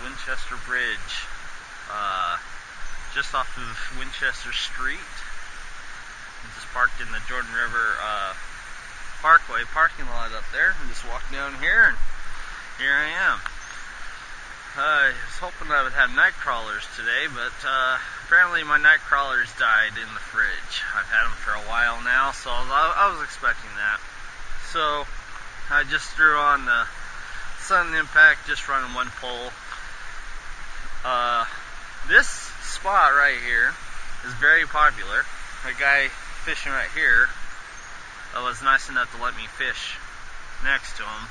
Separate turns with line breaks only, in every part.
Winchester Bridge, just off of Winchester Street. I'm just parked in the Jordan River Parkway parking lot up there. I just walked down here and here I am. I was hoping I would have night crawlers today, but apparently my night crawlers died in the fridge. I've had them for a while now, so I was expecting that. So I just threw on the Sun Impact, just running one pole. This spot right here is very popular. A guy fishing right here was nice enough to let me fish next to him.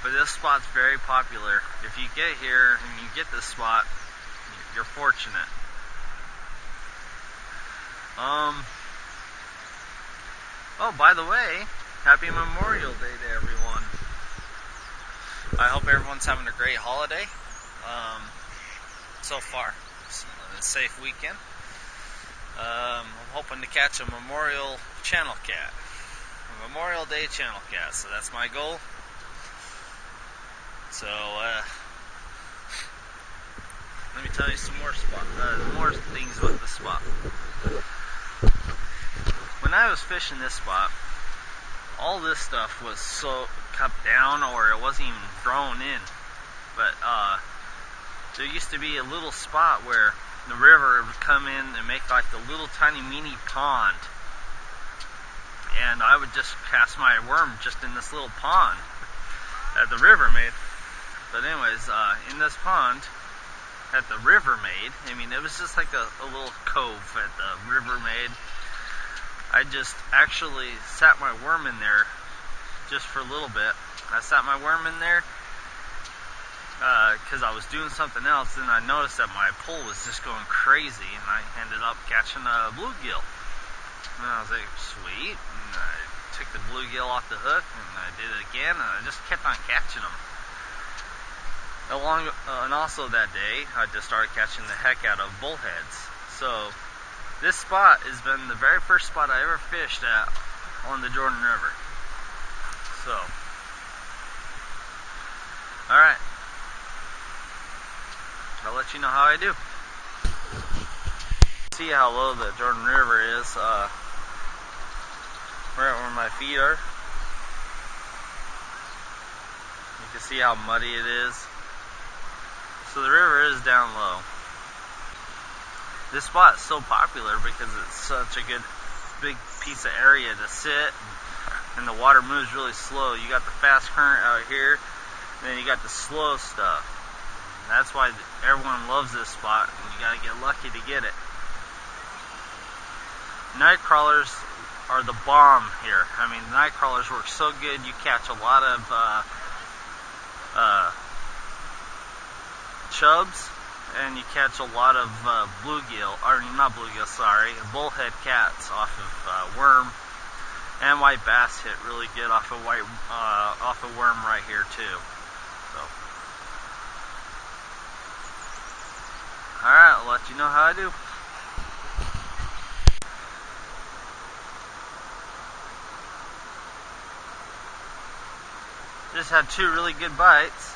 But this spot's very popular. If you get here and you get this spot, you're fortunate. Oh, by the way, happy Memorial Day to everyone. I hope everyone's having a great holiday. So far, it's a safe weekend. I'm hoping to catch a Memorial channel cat. A Memorial Day channel cat, so that's my goal. So, let me tell you some more things about this spot. When I was fishing this spot, all this stuff was so cut down, or it wasn't even thrown in. But there used to be a little spot where the river would come in and make like a little tiny mini pond, and I would just cast my worm just in this little pond that the river made. But anyways, in this pond that the river made, I mean, it was just like a little cove that the river made. I just actually sat my worm in there just for a little bit. I sat my worm in there because I was doing something else, and I noticed that my pole was just going crazy, and I ended up catching a bluegill. And I was like, sweet. And I took the bluegill off the hook, and I did it again, and I just kept on catching them. And also that day, I just started catching the heck out of bullheads. So this spot has been the very first spot I ever fished at on the Jordan River. So, alright, I'll let you know how I do. See how low the Jordan River is, right where my feet are. You can see how muddy it is. So the river is down low. This spot is so popular because it's such a good big piece of area to sit, and the water moves really slow. You got the fast current out here, and then you got the slow stuff. And that's why everyone loves this spot, and you gotta get lucky to get it. Night crawlers are the bomb here. I mean, night crawlers work so good. You catch a lot of chubs, and you catch a lot of bullhead cats off of worm, and white bass hit really good off of worm right here too. So, alright, I'll let you know how I do. Just had two really good bites.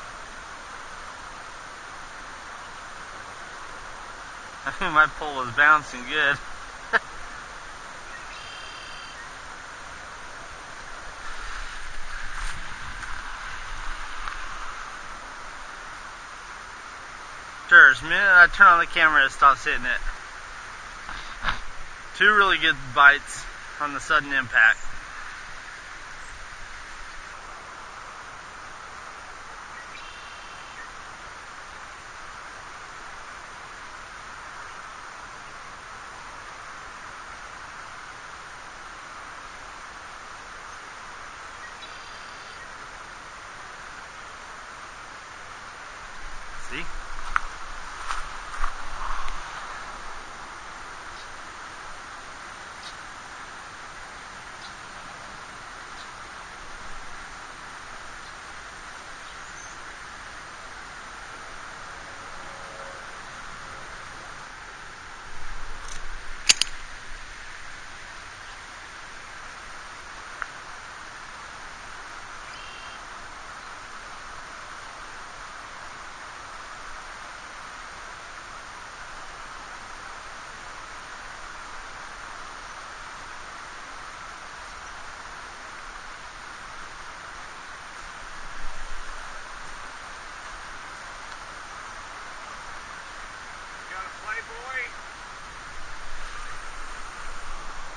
I think my pole was bouncing good. Sure, as the minute I turn on the camera, it stops hitting it. Two really good bites on the sudden impact. See?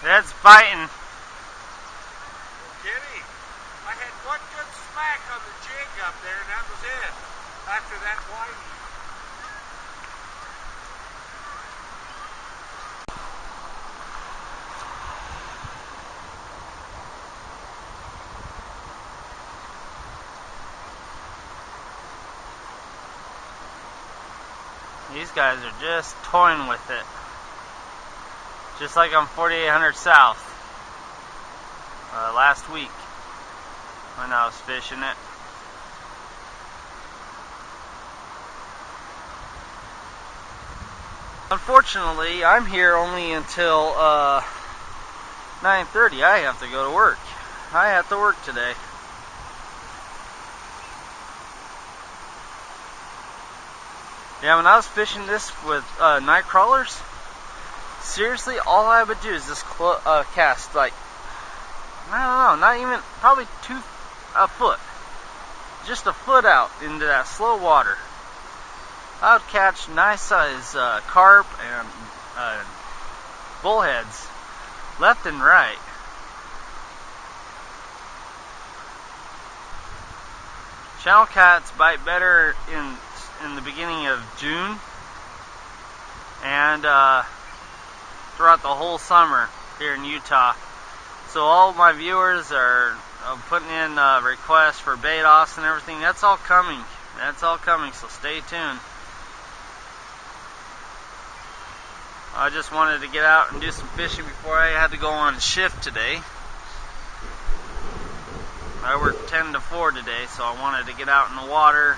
That's biting.
Kitty, I had one good smack on the jig up there, and that was it. After that whiting.
These guys are just toying with it. Just like on 4800 South last week when I was fishing it. Unfortunately, I'm here only until 9:30. I have to go to work. I have to work today. Yeah, when I was fishing this with night crawlers, seriously, all I would do is just cast like, I don't know, not even, probably a foot. Just a foot out into that slow water. I would catch nice size carp and bullheads left and right. Channel cats bite better in the beginning of June and throughout the whole summer here in Utah. So all my viewers are putting in requests for bait offs and everything. That's all coming. That's all coming, so stay tuned. I just wanted to get out and do some fishing before I had to go on shift today. I work 10 to 4 today, so I wanted to get out in the water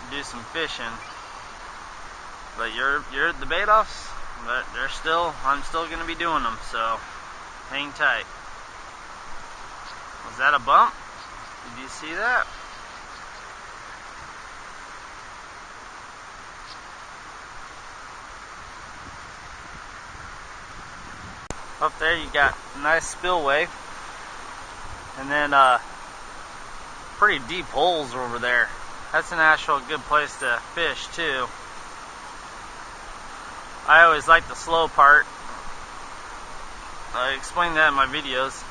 and do some fishing. But you're the bait offs, but I'm still going to be doing them, so hang tight. Was that a bump? Did you see that? Up there you got a nice spillway, and then pretty deep holes over there. That's an actual good place to fish too. I always like the slow part. I explain that in my videos.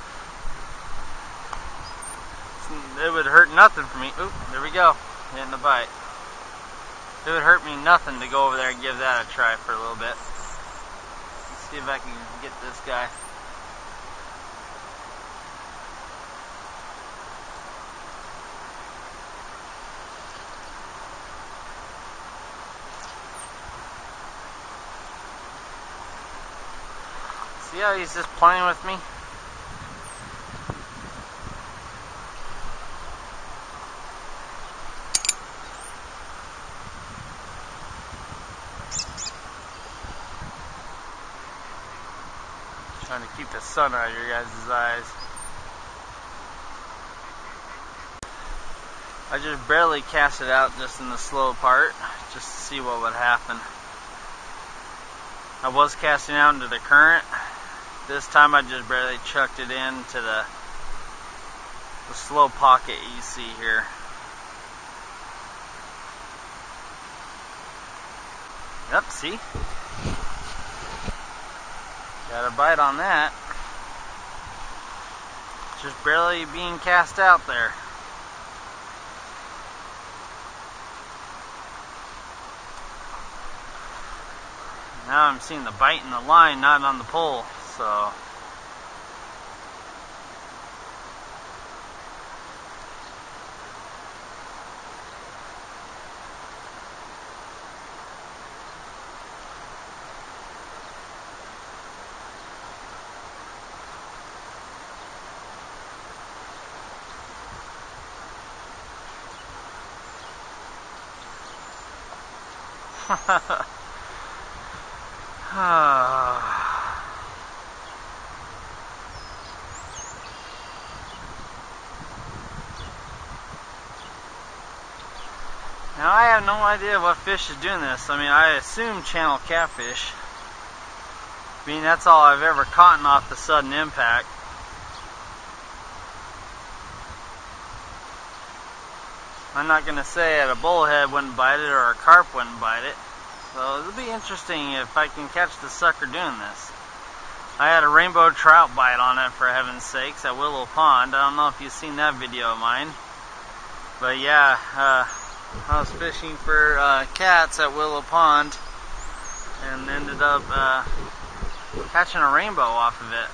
It would hurt nothing for me. Oop, there we go, hitting the bite. It would hurt me nothing to go over there and give that a try for a little bit. Let's see if I can get this guy. See how he's just playing with me? Trying to keep the sun out of your guys' eyes. I just barely cast it out just in the slow part, just to see what would happen. I was casting out into the current. This time I just barely chucked it into the slow pocket you see here. Yep, see? Got a bite on that. Just barely being cast out there. Now I'm seeing the bite in the line, not on the pole, so. Now I have no idea what fish is doing this. I mean, I assume channel catfish. I mean, that's all I've ever caught off the sudden impact. I'm not going to say that a bullhead wouldn't bite it or a carp wouldn't bite it. So it'll be interesting if I can catch the sucker doing this. I had a rainbow trout bite on it, for heaven's sakes, at Willow Pond. I don't know if you've seen that video of mine. But yeah, I was fishing for cats at Willow Pond and ended up catching a rainbow off of it.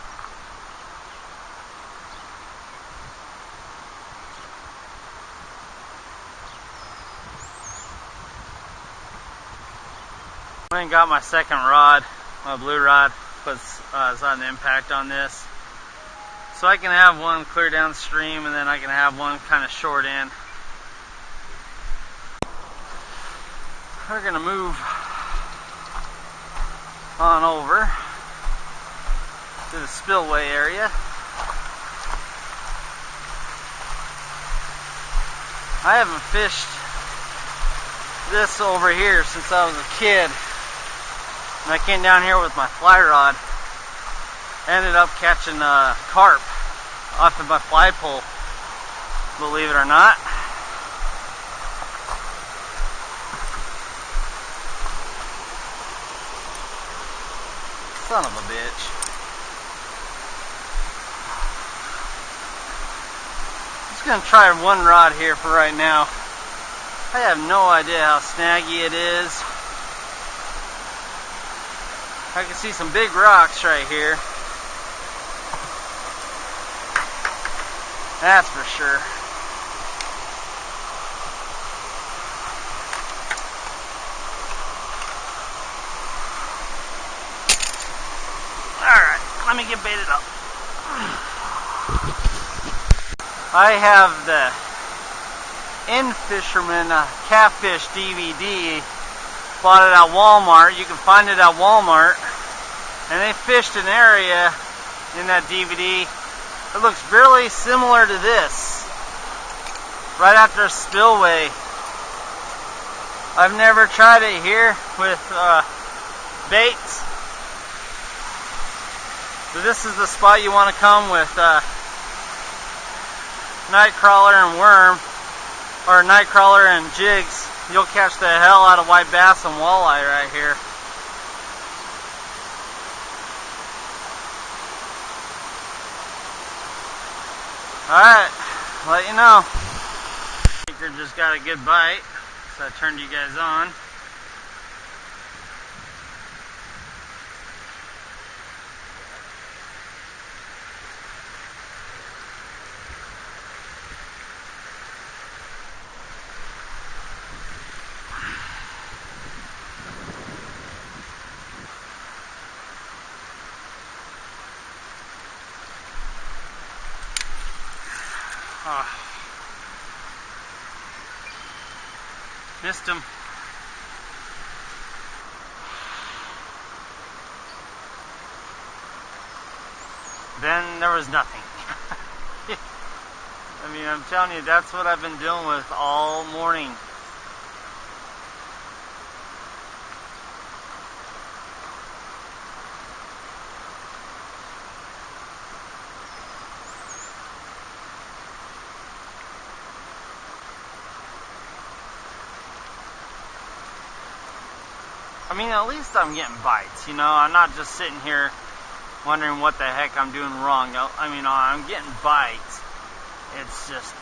I went and got my second rod, my blue rod, puts an impact on this. So I can have one clear downstream and then I can have one kind of short in. We're gonna move on over to the spillway area. I haven't fished this over here since I was a kid. And I came down here with my fly rod. Ended up catching carp off of my fly pole, believe it or not. Son of a bitch. I'm just gonna try one rod here for right now. I have no idea how snaggy it is. I can see some big rocks right here. That's for sure. Alright, let me get baited up. I have the Fisherman Catfish DVD. Bought it at Walmart. You can find it at Walmart. And they fished an area in that DVD. It looks really similar to this. Right after a spillway. I've never tried it here with baits. So this is the spot you want to come with night crawler and worm, or night crawler and jigs. You'll catch the hell out of white bass and walleye right here. Alright, let you know. Anchor just got a good bite, so I turned you guys on. Missed him. Then there was nothing. I mean, I'm telling you, that's what I've been dealing with all morning. I mean, at least I'm getting bites, you know. I'm not just sitting here wondering what the heck I'm doing wrong. I mean, I'm getting bites. It's just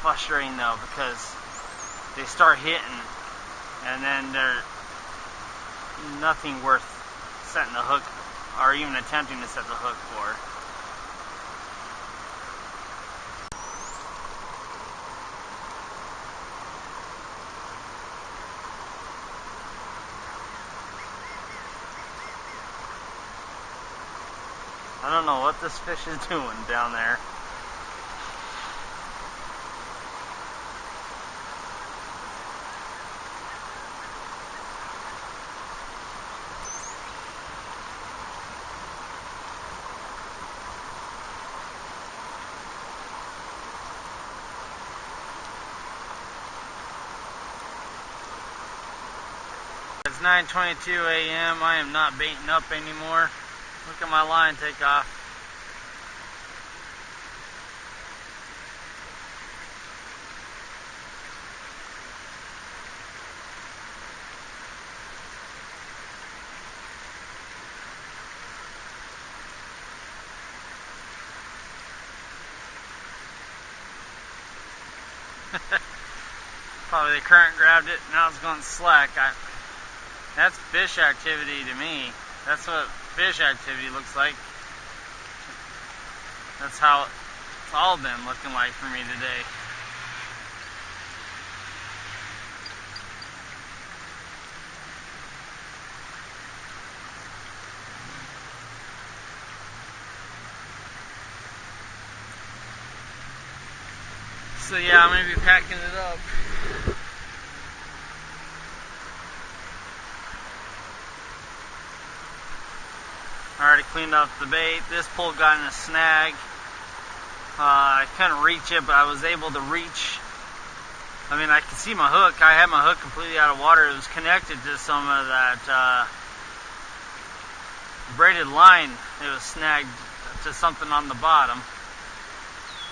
frustrating though, because they start hitting and then they're nothing worth setting the hook or even attempting to set the hook for. I don't know what this fish is doing down there. It's 9:22 a.m. I am not baiting up anymore. Look at my line take off. Probably the current grabbed it, now it's going slack. That's fish activity to me. That's what fish activity looks like. That's how it's all been looking like for me today. So yeah, I'm going to be packing it up. I already cleaned up the bait. This pole got in a snag. I couldn't reach it, but I was able to reach. I mean, I could see my hook. I had my hook completely out of water. It was connected to some of that braided line. It was snagged to something on the bottom.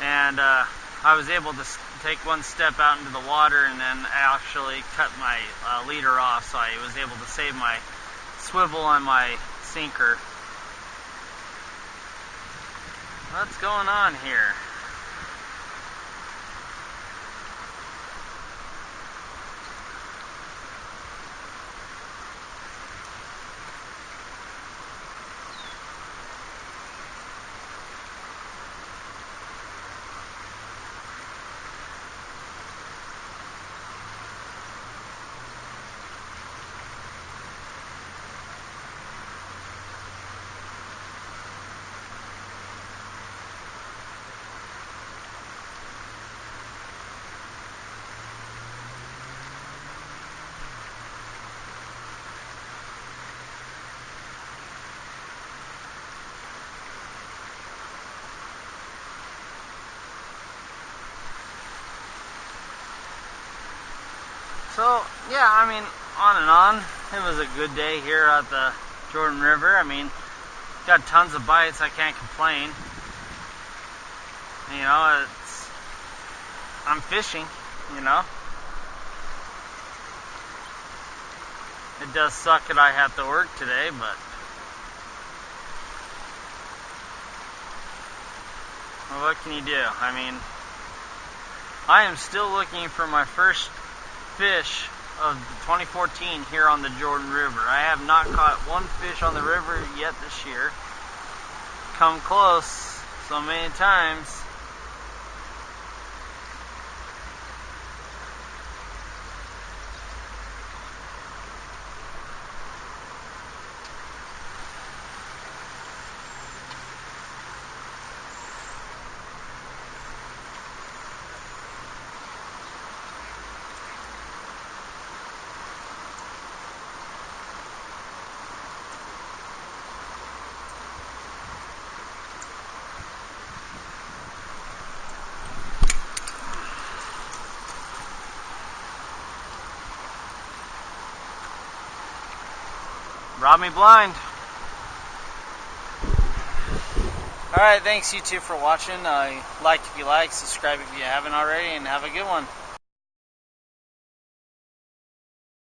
And I was able to take one step out into the water and then actually cut my leader off, so I was able to save my swivel on my sinker. What's going on here? So, yeah, I mean, on and on. It was a good day here at the Jordan River. I mean, got tons of bites. I can't complain. You know, I'm fishing, you know. It does suck that I have to work today, but well, what can you do? I mean, I am still looking for my first fish of 2014 here on the Jordan River. I have not caught one fish on the river yet this year. Come close so many times. Rob me blind. Alright, thanks you two for watching. Like if you like, subscribe if you haven't already, and have a good one.